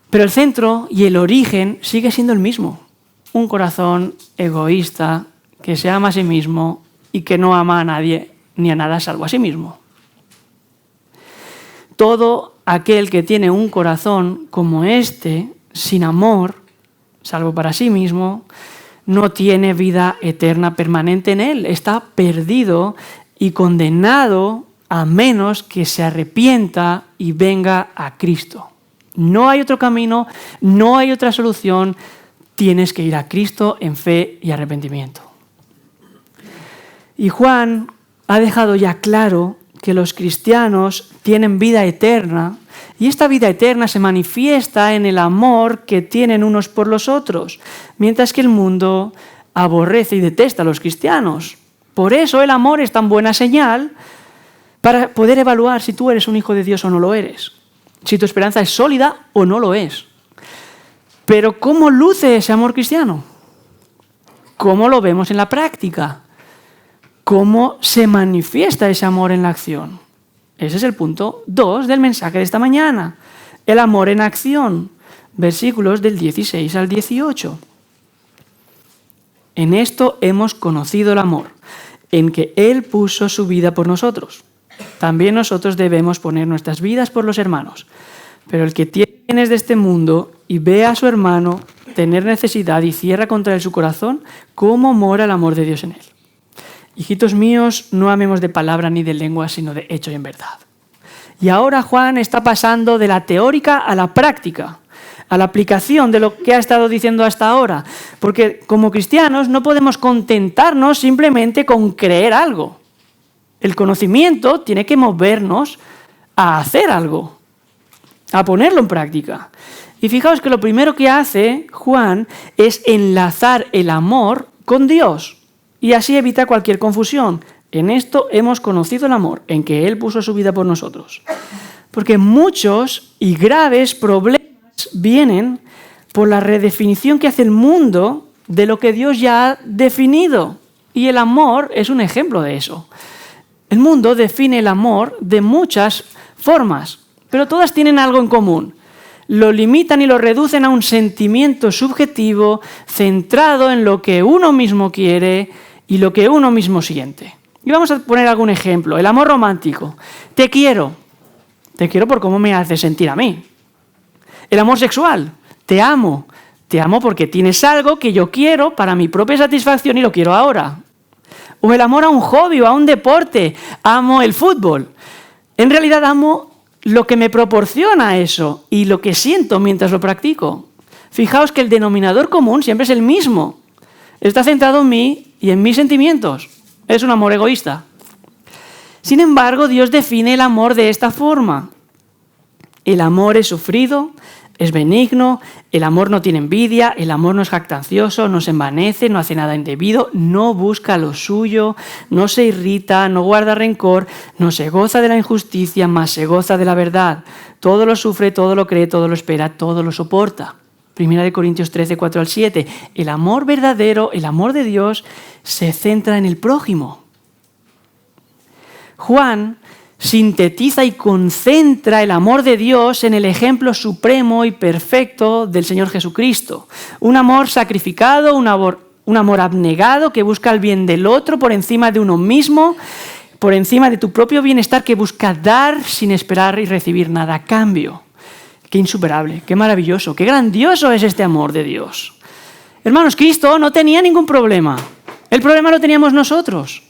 pero el centro y el origen sigue siendo el mismo. Un corazón egoísta que se ama a sí mismo y que no ama a nadie ni a nada salvo a sí mismo. Todo aquel que tiene un corazón como este, sin amor, salvo para sí mismo, no tiene vida eterna permanente en él. Está perdido y condenado a menos que se arrepienta y venga a Cristo. No hay otro camino, no hay otra solución. Tienes que ir a Cristo en fe y arrepentimiento. Y Juan ha dejado ya claro que los cristianos tienen vida eterna, y esta vida eterna se manifiesta en el amor que tienen unos por los otros, mientras que el mundo aborrece y detesta a los cristianos. Por eso el amor es tan buena señal para poder evaluar si tú eres un hijo de Dios o no lo eres, si tu esperanza es sólida o no lo es. Pero ¿cómo luce ese amor cristiano? ¿Cómo lo vemos en la práctica? ¿Cómo se manifiesta ese amor en la acción? Ese es el punto 2 del mensaje de esta mañana. El amor en acción. Versículos del 16 al 18. En esto hemos conocido el amor, en que Él puso su vida por nosotros. También nosotros debemos poner nuestras vidas por los hermanos. Pero el que tiene bienes de este mundo y ve a su hermano tener necesidad y cierra contra él su corazón, ¿cómo mora el amor de Dios en él? Hijitos míos, no amemos de palabra ni de lengua, sino de hecho y en verdad. Y ahora Juan está pasando de la teórica a la práctica, a la aplicación de lo que ha estado diciendo hasta ahora. Porque como cristianos no podemos contentarnos simplemente con creer algo. El conocimiento tiene que movernos a hacer algo, a ponerlo en práctica. Y fijaos que lo primero que hace Juan es enlazar el amor con Dios. Y así evita cualquier confusión. En esto hemos conocido el amor, en que Él puso su vida por nosotros. Porque muchos y graves problemas vienen por la redefinición que hace el mundo de lo que Dios ya ha definido. Y el amor es un ejemplo de eso. El mundo define el amor de muchas formas, pero todas tienen algo en común. Lo limitan y lo reducen a un sentimiento subjetivo centrado en lo que uno mismo quiere y lo que uno mismo siente. Y vamos a poner algún ejemplo. El amor romántico. Te quiero por cómo me hace sentir a mí. El amor sexual. Te amo porque tienes algo que yo quiero para mi propia satisfacción y lo quiero ahora. O el amor a un hobby o a un deporte. Amo el fútbol. En realidad amo lo que me proporciona eso y lo que siento mientras lo practico. Fijaos que el denominador común siempre es el mismo. Está centrado en mí y en mis sentimientos. Es un amor egoísta. Sin embargo, Dios define el amor de esta forma. El amor es sufrido, es benigno, el amor no tiene envidia, el amor no es jactancioso, no se envanece, no hace nada indebido, no busca lo suyo, no se irrita, no guarda rencor, no se goza de la injusticia, mas se goza de la verdad. Todo lo sufre, todo lo cree, todo lo espera, todo lo soporta. 1 Corintios 13, 4 al 7. El amor verdadero, el amor de Dios, se centra en el prójimo. Juan sintetiza y concentra el amor de Dios en el ejemplo supremo y perfecto del Señor Jesucristo. Un amor sacrificado, un amor abnegado que busca el bien del otro por encima de uno mismo, por encima de tu propio bienestar, que busca dar sin esperar y recibir nada a cambio. Qué insuperable, qué maravilloso, qué grandioso es este amor de Dios. Hermanos, Cristo no tenía ningún problema. El problema lo teníamos nosotros,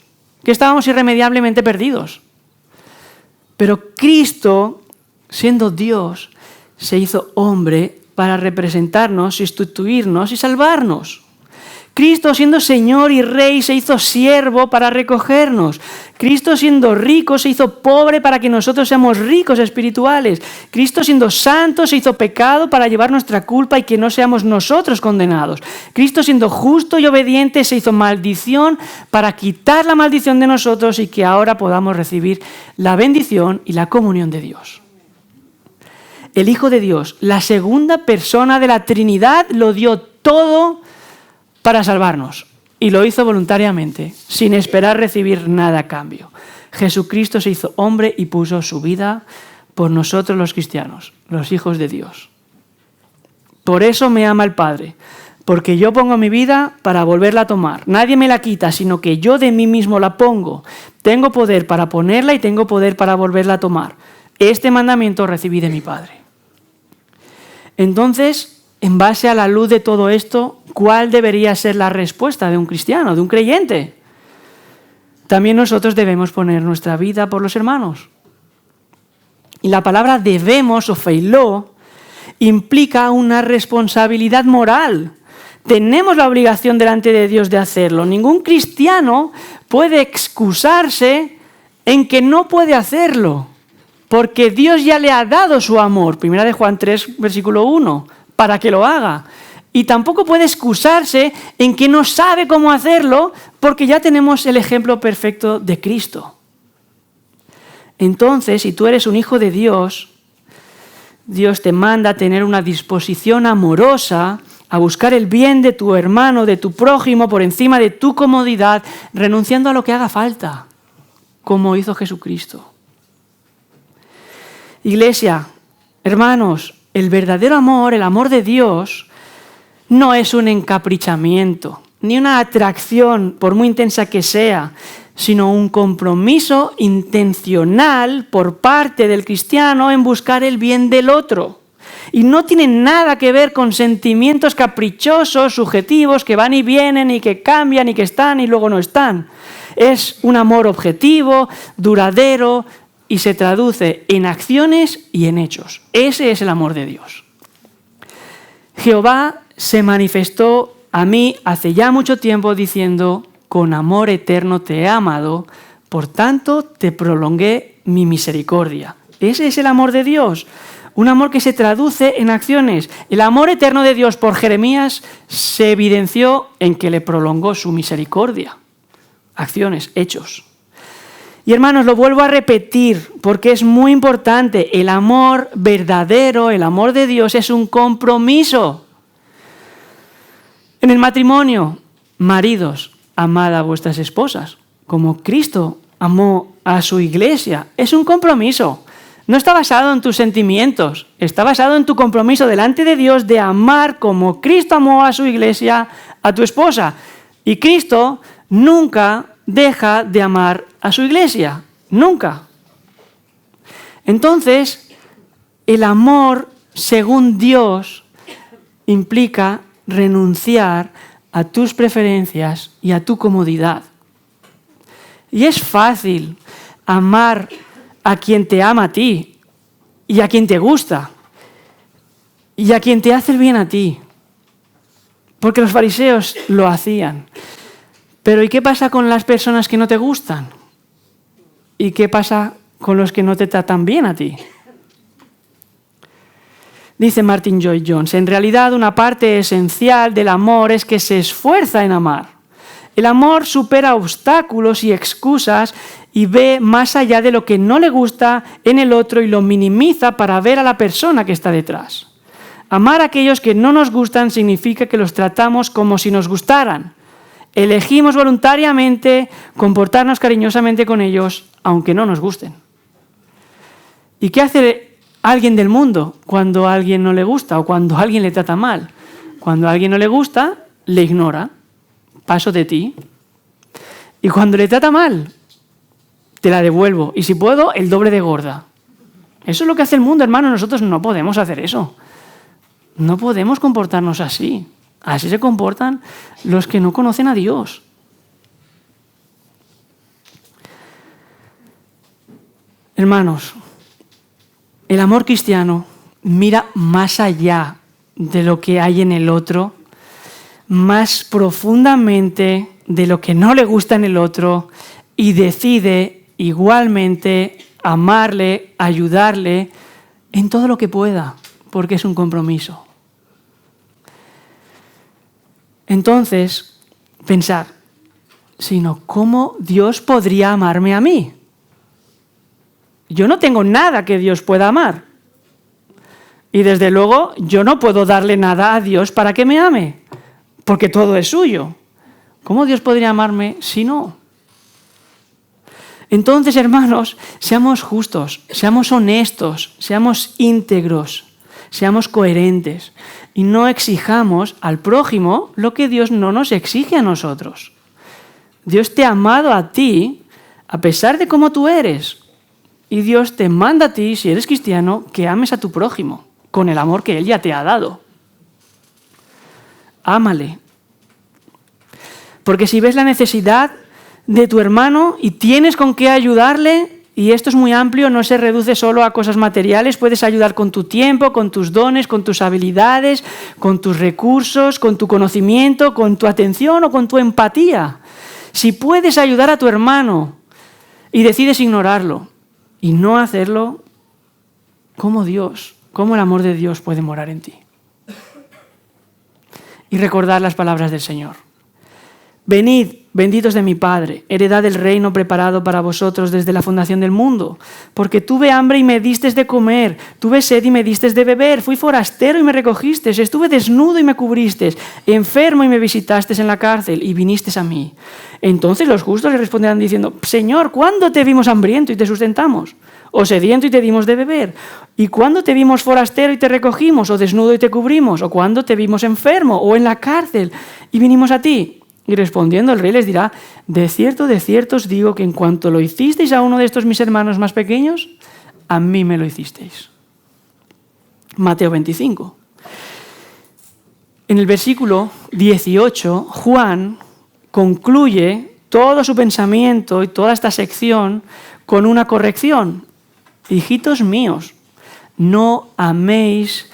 que estábamos irremediablemente perdidos. Pero Cristo, siendo Dios, se hizo hombre para representarnos, sustituirnos y salvarnos. Cristo, siendo Señor y Rey, se hizo siervo para recogernos. Cristo, siendo rico, se hizo pobre para que nosotros seamos ricos espirituales. Cristo, siendo santo, se hizo pecado para llevar nuestra culpa y que no seamos nosotros condenados. Cristo, siendo justo y obediente, se hizo maldición para quitar la maldición de nosotros y que ahora podamos recibir la bendición y la comunión de Dios. El Hijo de Dios, la segunda persona de la Trinidad, lo dio todo para salvarnos, y lo hizo voluntariamente, sin esperar recibir nada a cambio. Jesucristo se hizo hombre y puso su vida por nosotros los cristianos, los hijos de Dios. Por eso me ama el Padre, porque yo pongo mi vida para volverla a tomar. Nadie me la quita, sino que yo de mí mismo la pongo. Tengo poder para ponerla y tengo poder para volverla a tomar. Este mandamiento recibí de mi Padre. Entonces, en base a la luz de todo esto, ¿cuál debería ser la respuesta de un cristiano, de un creyente? También nosotros debemos poner nuestra vida por los hermanos. Y la palabra debemos o feiló implica una responsabilidad moral. Tenemos la obligación delante de Dios de hacerlo. Ningún cristiano puede excusarse en que no puede hacerlo, porque Dios ya le ha dado su amor. Primera de Juan 3, versículo 1. Para que lo haga. Y tampoco puede excusarse en que no sabe cómo hacerlo, porque ya tenemos el ejemplo perfecto de Cristo. Entonces, si tú eres un hijo de Dios, Dios te manda a tener una disposición amorosa a buscar el bien de tu hermano, de tu prójimo, por encima de tu comodidad, renunciando a lo que haga falta, como hizo Jesucristo. Iglesia, hermanos, el verdadero amor, el amor de Dios, no es un encaprichamiento, ni una atracción, por muy intensa que sea, sino un compromiso intencional por parte del cristiano en buscar el bien del otro. Y no tiene nada que ver con sentimientos caprichosos, subjetivos, que van y vienen y que cambian y que están y luego no están. Es un amor objetivo, duradero, y se traduce en acciones y en hechos. Ese es el amor de Dios. Jehová se manifestó a mí hace ya mucho tiempo diciendo: con amor eterno te he amado, por tanto te prolongué mi misericordia. Ese es el amor de Dios. Un amor que se traduce en acciones. El amor eterno de Dios por Jeremías se evidenció en que le prolongó su misericordia. Acciones, hechos. Y hermanos, lo vuelvo a repetir porque es muy importante. El amor verdadero, el amor de Dios es un compromiso. En el matrimonio, maridos, amad a vuestras esposas, como Cristo amó a su iglesia. Es un compromiso. No está basado en tus sentimientos, está basado en tu compromiso delante de Dios de amar como Cristo amó a su iglesia, a tu esposa. Y Cristo nunca deja de amar a su iglesia, nunca. Entonces, el amor según Dios implica renunciar a tus preferencias y a tu comodidad. Y es fácil amar a quien te ama a ti y a quien te gusta y a quien te hace el bien a ti, porque los fariseos lo hacían. Pero ¿y qué pasa con las personas que no te gustan? ¿Y qué pasa con los que no te tratan bien a ti? Dice Martin Lloyd-Jones, en realidad una parte esencial del amor es que se esfuerza en amar. El amor supera obstáculos y excusas y ve más allá de lo que no le gusta en el otro y lo minimiza para ver a la persona que está detrás. Amar a aquellos que no nos gustan significa que los tratamos como si nos gustaran. Elegimos voluntariamente comportarnos cariñosamente con ellos, aunque no nos gusten. ¿Y qué hace alguien del mundo cuando a alguien no le gusta o cuando a alguien le trata mal? Cuando a alguien no le gusta, le ignora. Paso de ti. Y cuando le trata mal, te la devuelvo. Y si puedo, el doble de gorda. Eso es lo que hace el mundo, hermano. Nosotros no podemos hacer eso. No podemos comportarnos así. Así se comportan los que no conocen a Dios. Hermanos, el amor cristiano mira más allá de lo que hay en el otro, más profundamente de lo que no le gusta en el otro y decide igualmente amarle, ayudarle en todo lo que pueda, porque es un compromiso. Entonces, pensar, sino ¿cómo Dios podría amarme a mí? Yo no tengo nada que Dios pueda amar. Y desde luego, yo no puedo darle nada a Dios para que me ame, porque todo es suyo. ¿Cómo Dios podría amarme si no? Entonces, hermanos, seamos justos, seamos honestos, seamos íntegros, seamos coherentes y no exijamos al prójimo lo que Dios no nos exige a nosotros. Dios te ha amado a ti a pesar de cómo tú eres. Y Dios te manda a ti, si eres cristiano, que ames a tu prójimo con el amor que Él ya te ha dado. Ámale. Porque si ves la necesidad de tu hermano y tienes con qué ayudarle, y esto es muy amplio, no se reduce solo a cosas materiales, puedes ayudar con tu tiempo, con tus dones, con tus habilidades, con tus recursos, con tu conocimiento, con tu atención o con tu empatía. Si puedes ayudar a tu hermano y decides ignorarlo y no hacerlo, ¿cómo el amor de Dios puede morar en ti? Y recordar las palabras del Señor. Venid, benditos de mi Padre, heredad del reino preparado para vosotros desde la fundación del mundo. Porque tuve hambre y me distes de comer, tuve sed y me distes de beber, fui forastero y me recogistes, estuve desnudo y me cubristes, enfermo y me visitastes en la cárcel y vinistes a mí. Entonces los justos le responderán diciendo, Señor, ¿cuándo te vimos hambriento y te sustentamos? ¿O sediento y te dimos de beber? ¿Y cuándo te vimos forastero y te recogimos? ¿O desnudo y te cubrimos? ¿O cuándo te vimos enfermo o en la cárcel y vinimos a ti? Y respondiendo el rey les dirá, de cierto os digo que en cuanto lo hicisteis a uno de estos mis hermanos más pequeños, a mí me lo hicisteis. Mateo 25. En el versículo 18, Juan concluye todo su pensamiento y toda esta sección con una corrección. Hijitos míos, no améis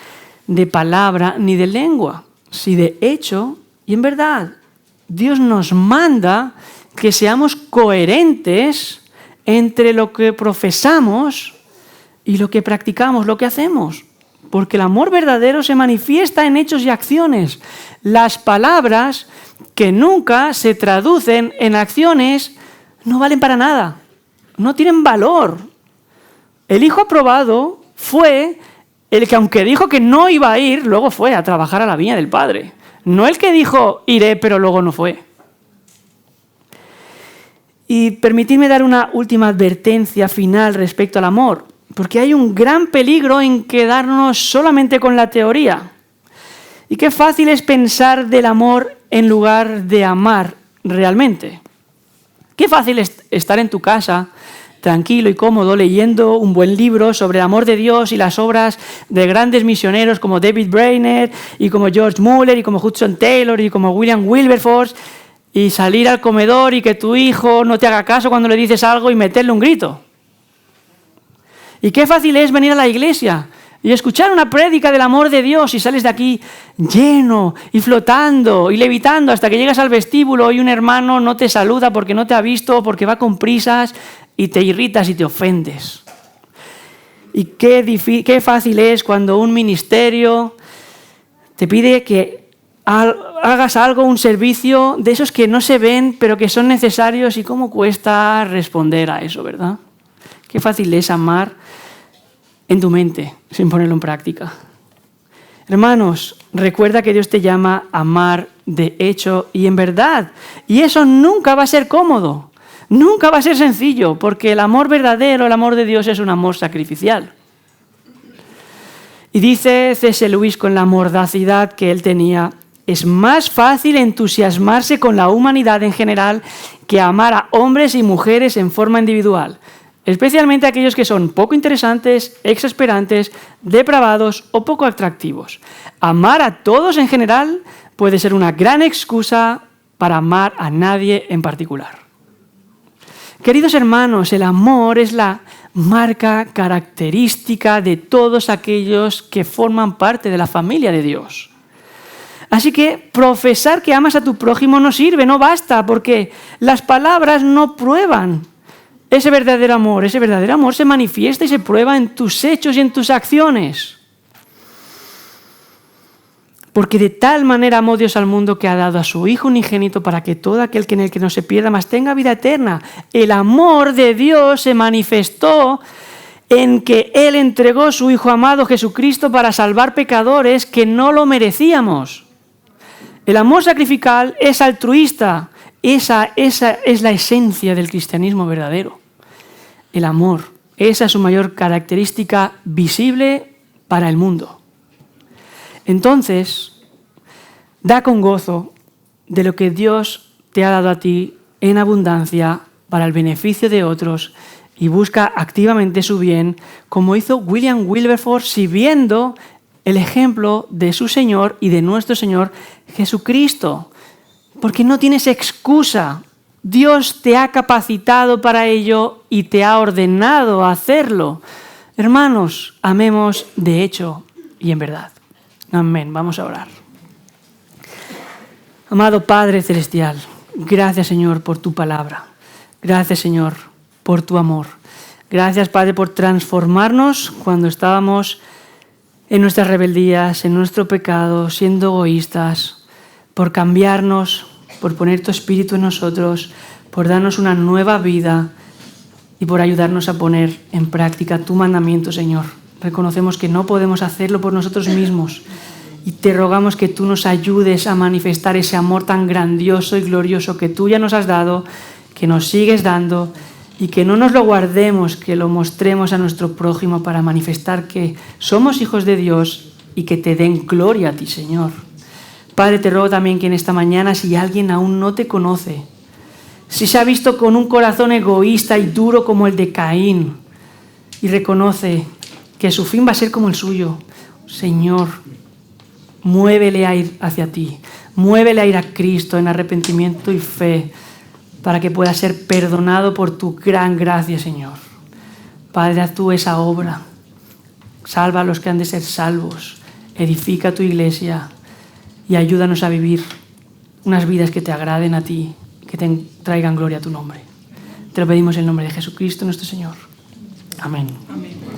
de palabra ni de lengua, si de hecho y en verdad. Dios nos manda que seamos coherentes entre lo que profesamos y lo que practicamos, lo que hacemos. Porque el amor verdadero se manifiesta en hechos y acciones. Las palabras que nunca se traducen en acciones no valen para nada, no tienen valor. El hijo aprobado fue el que, aunque dijo que no iba a ir, luego fue a trabajar a la viña del Padre. No el que dijo, iré, pero luego no fue. Y permitidme dar una última advertencia final respecto al amor, porque hay un gran peligro en quedarnos solamente con la teoría. Y qué fácil es pensar del amor en lugar de amar realmente. Qué fácil es estar en tu casa, tranquilo y cómodo, leyendo un buen libro sobre el amor de Dios y las obras de grandes misioneros como David Brainerd y como George Muller y como Hudson Taylor y como William Wilberforce, y salir al comedor y que tu hijo no te haga caso cuando le dices algo y meterle un grito. Y qué fácil es venir a la iglesia y escuchar una prédica del amor de Dios y sales de aquí lleno y flotando y levitando hasta que llegas al vestíbulo y un hermano no te saluda porque no te ha visto, porque va con prisas, y te irritas y te ofendes. Y qué fácil es cuando un ministerio te pide que hagas algo, un servicio de esos que no se ven, pero que son necesarios, y cómo cuesta responder a eso, ¿verdad? Qué fácil es amar en tu mente, sin ponerlo en práctica. Hermanos, recuerda que Dios te llama a amar de hecho y en verdad. Y eso nunca va a ser cómodo. Nunca va a ser sencillo, porque el amor verdadero, el amor de Dios es un amor sacrificial. Y dice C.S. Lewis con la mordacidad que él tenía: es más fácil entusiasmarse con la humanidad en general que amar a hombres y mujeres en forma individual, especialmente aquellos que son poco interesantes, exasperantes, depravados o poco atractivos. Amar a todos en general puede ser una gran excusa para amar a nadie en particular. Queridos hermanos, el amor es la marca característica de todos aquellos que forman parte de la familia de Dios. Así que profesar que amas a tu prójimo no sirve, no basta, porque las palabras no prueban ese verdadero amor. Ese verdadero amor se manifiesta y se prueba en tus hechos y en tus acciones. Porque de tal manera amó Dios al mundo que ha dado a su Hijo unigénito para que todo aquel que en el que no se pierda, mas tenga vida eterna. El amor de Dios se manifestó en que Él entregó a su Hijo amado Jesucristo para salvar pecadores que no lo merecíamos. El amor sacrificial es altruista. Esa es la esencia del cristianismo verdadero. El amor. Esa es su mayor característica visible para el mundo. Entonces, da con gozo de lo que Dios te ha dado a ti en abundancia para el beneficio de otros y busca activamente su bien, como hizo William Wilberforce, siguiendo el ejemplo de su Señor y de nuestro Señor Jesucristo. Porque no tienes excusa. Dios te ha capacitado para ello y te ha ordenado hacerlo. Hermanos, amemos de hecho y en verdad. Amén. Vamos a orar. Amado Padre Celestial, gracias, Señor, por tu palabra. Gracias, Señor, por tu amor. Gracias, Padre, por transformarnos cuando estábamos en nuestras rebeldías, en nuestro pecado, siendo egoístas, por cambiarnos, por poner tu Espíritu en nosotros, por darnos una nueva vida y por ayudarnos a poner en práctica tu mandamiento, Señor. Reconocemos que no podemos hacerlo por nosotros mismos y te rogamos que tú nos ayudes a manifestar ese amor tan grandioso y glorioso que tú ya nos has dado, que nos sigues dando, y que no nos lo guardemos, que lo mostremos a nuestro prójimo para manifestar que somos hijos de Dios y que te den gloria a ti, Señor. Padre, te ruego también que en esta mañana, si alguien aún no te conoce, si se ha visto con un corazón egoísta y duro como el de Caín y reconoce que su fin va a ser como el suyo, Señor, muévele a ir hacia ti, muévele a ir a Cristo en arrepentimiento y fe, para que pueda ser perdonado por tu gran gracia, Señor. Padre, haz tú esa obra. Salva a los que han de ser salvos. Edifica tu iglesia y ayúdanos a vivir unas vidas que te agraden a ti, que te traigan gloria a tu nombre. Te lo pedimos en el nombre de Jesucristo, nuestro Señor. Amén. Amén.